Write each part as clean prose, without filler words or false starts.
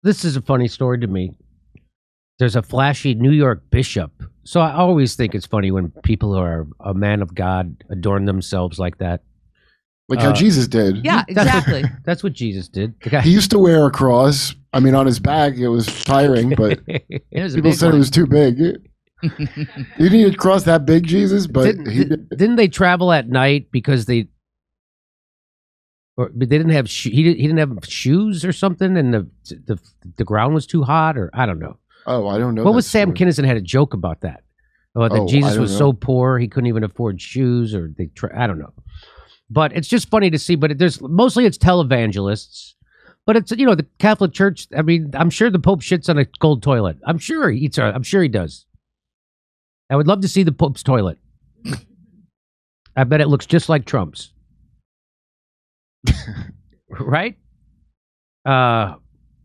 This is a funny story to me. There's a flashy New York bishop. So I always think it's funny when people who are a man of God adorn themselves like that. Like how Jesus did. Yeah, exactly. That's what Jesus did. The guy, He used to wear a cross. I mean, on his back, it was tiring, but people said it was too big. You need a cross that big, Jesus? But didn't they travel at night because they didn't have he didn't have shoes or something, and the ground was too hot, or I don't know. Oh, I don't know. What was Sam Kinison had a joke about that? That Jesus was so poor he couldn't even afford shoes, or I don't know. But it's just funny to see. But it's televangelists. But it's the Catholic Church. I mean, I'm sure the Pope shits on a cold toilet. I'm sure he eats. I'm sure he does. I would love to see the Pope's toilet. I bet it looks just like Trump's. Right?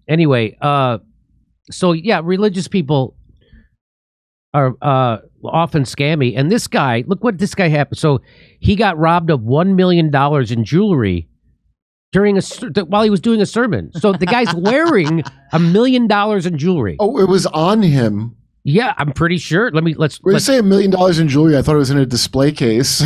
Anyway, so yeah, religious people are often scammy. And this guy, look what this guy happened. So he got robbed of $1 million in jewelry while he was doing a sermon. So the guy's wearing $1 million in jewelry. Oh, it was on him. Yeah, I'm pretty sure. Let's say $1 million in jewelry. I thought it was in a display case.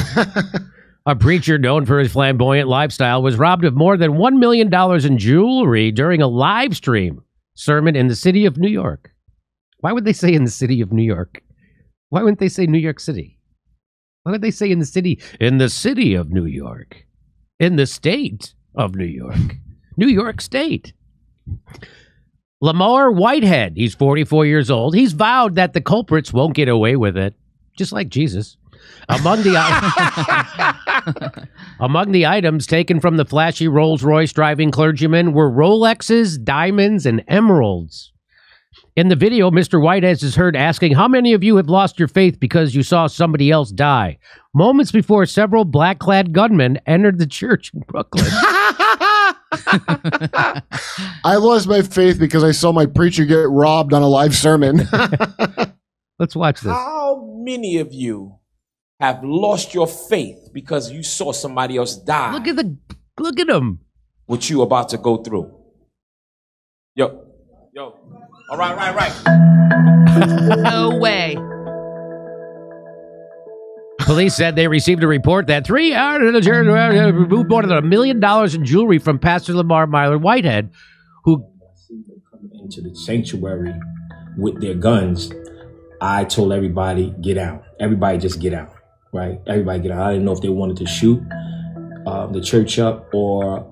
A preacher known for his flamboyant lifestyle was robbed of more than $1 million in jewelry during a live stream sermon in the city of New York. Why would they say in the city of New York? Why wouldn't they say New York City? Why would they say in the city of New York? In the state of New York. New York State. Lamar Whitehead, he's 44 years old. He's vowed that the culprits won't get away with it, just like Jesus. Among the items taken from the flashy Rolls-Royce driving clergyman were Rolexes, diamonds, and emeralds. In the video, Mr. Whitehead is heard asking, "How many of you have lost your faith because you saw somebody else die?" Moments before several black-clad gunmen entered the church in Brooklyn. I lost my faith because I saw my preacher get robbed on a live sermon. Let's watch this. How many of you have lost your faith because you saw somebody else die? Look at him. What you about to go through? Yo. All right. No way. Police said they received a report that 3 hours in the church removed more than $1 million in jewelry from Pastor Lamar Whitehead, who coming into the sanctuary with their guns. I told everybody, get out. Everybody just get out, right? Everybody get out. I didn't know if they wanted to shoot the church up or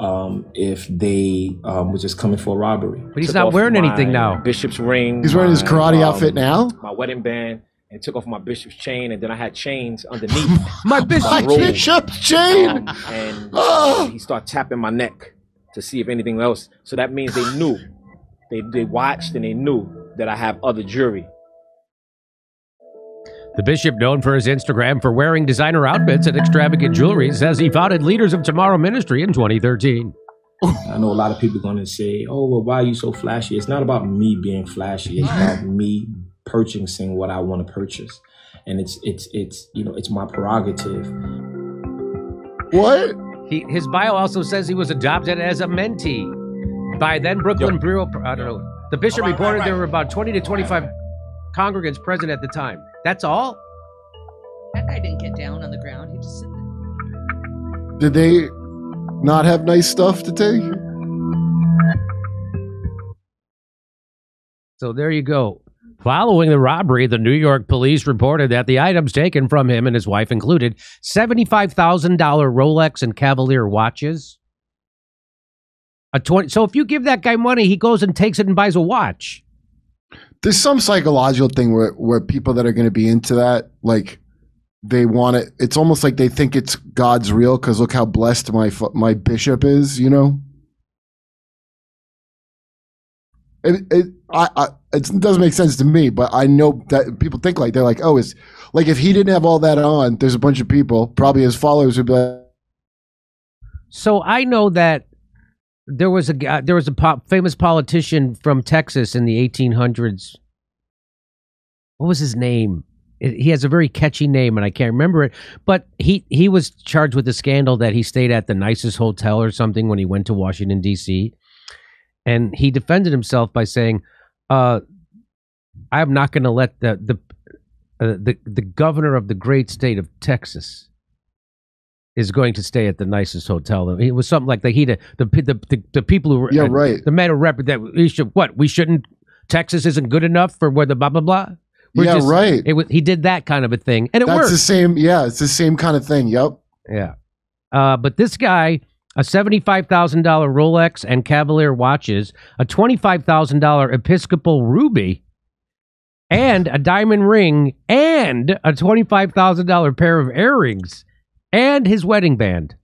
if they were just coming for a robbery. But he's not wearing anything now. Bishop's ring. He's wearing his karate outfit now? My wedding band. And took off my bishop's chain, and then I had chains underneath. my bishop's chain! And he started tapping my neck to see if anything else. So that means they knew. They watched and they knew that I have other jewelry. The bishop, known for his Instagram for wearing designer outfits and extravagant jewelry, says he founded Leaders of Tomorrow Ministry in 2013. I know a lot of people are going to say, "Oh, well, why are you so flashy?" It's not about me being flashy. It's about me purchasing what I want to purchase, and it's my prerogative. What? His bio also says he was adopted as a mentee by then Brooklyn Bureau. I don't know. The bishop reported there were about 20 to 25 congregants present at the time. That's all? That guy didn't get down on the ground. He just sit there. Did they not have nice stuff to take? So there you go. Following the robbery, the New York police reported that the items taken from him and his wife included $75,000 Rolex and Cavalier watches. So if you give that guy money, he goes and takes it and buys a watch. There's some psychological thing where people that are going to be into that, like, they want it. It's almost like they think it's God's real because look how blessed my bishop is, you know? It doesn't make sense to me, but I know that people think like, they're like, oh, it's like if he didn't have all that on, there's a bunch of people, probably his followers would be like. So I know that there was a famous politician from Texas in the 1800s. What was his name? He has a very catchy name, and I can't remember it. But he was charged with a scandal that he stayed at the nicest hotel or something when he went to Washington, D.C., And he defended himself by saying, I'm not going to let the governor of the great state of Texas is going to stay at the nicest hotel. It was something like the people who were the men who represent that we shouldn't. Texas isn't good enough for where the blah blah blah. He did that kind of a thing, and worked. The same. Yeah, it's the same kind of thing. Yep. Yeah. But this guy, a $75,000 Rolex and Cavalier watches, a $25,000 Episcopal ruby, and a diamond ring, and a $25,000 pair of earrings, and his wedding band.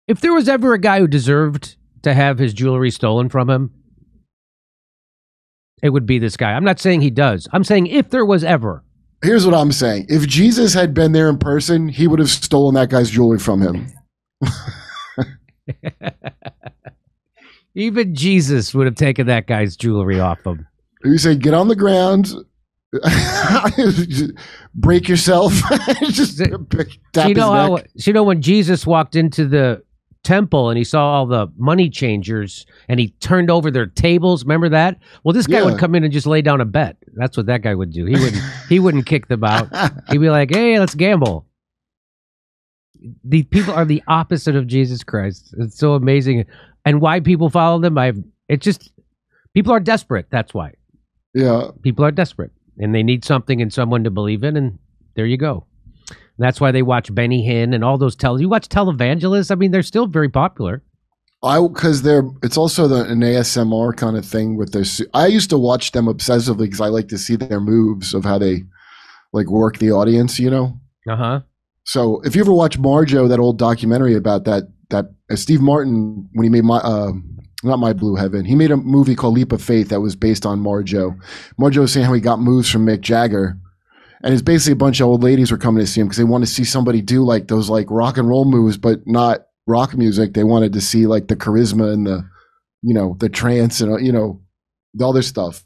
If there was ever a guy who deserved to have his jewelry stolen from him, it would be this guy. I'm not saying he does. I'm saying if there was ever. Here's what I'm saying. If Jesus had been there in person, he would have stolen that guy's jewelry from him. Even Jesus would have taken that guy's jewelry off him. You say, get on the ground, break yourself. Just when Jesus walked into the temple and he saw all the money changers and he turned over their tables, remember that? Well, this guy would come in and just lay down a bet. That's what that guy would do. He wouldn't kick them out. He'd be like, hey, let's gamble. The people are the opposite of Jesus Christ. It's so amazing. And why people follow them, people are desperate. That's why. Yeah. People are desperate and they need something and someone to believe in, and there you go. That's why they watch Benny Hinn and all those you watch televangelists. I mean, they're still very popular. Because it's also an ASMR kind of thing with their. I used to watch them obsessively because I like to see their moves of how they like work the audience, you know? Uh-huh. So if you ever watch Marjo, that old documentary about that Steve Martin, when he made not My Blue Heaven, he made a movie called Leap of Faith that was based on Marjo. Marjo was saying how he got moves from Mick Jagger. And it's basically a bunch of old ladies were coming to see him because they wanted to see somebody do like those like rock and roll moves, but not rock music. They wanted to see like the charisma and the, the trance and, the other stuff.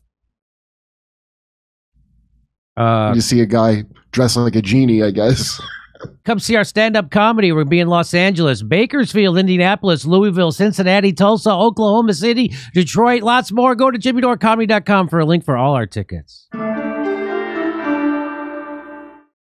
You see a guy dressed like a genie, I guess. Come see our stand-up comedy. We'll be in Los Angeles, Bakersfield, Indianapolis, Louisville, Cincinnati, Tulsa, Oklahoma City, Detroit, lots more. Go to jimmydorcomedy.com for a link for all our tickets.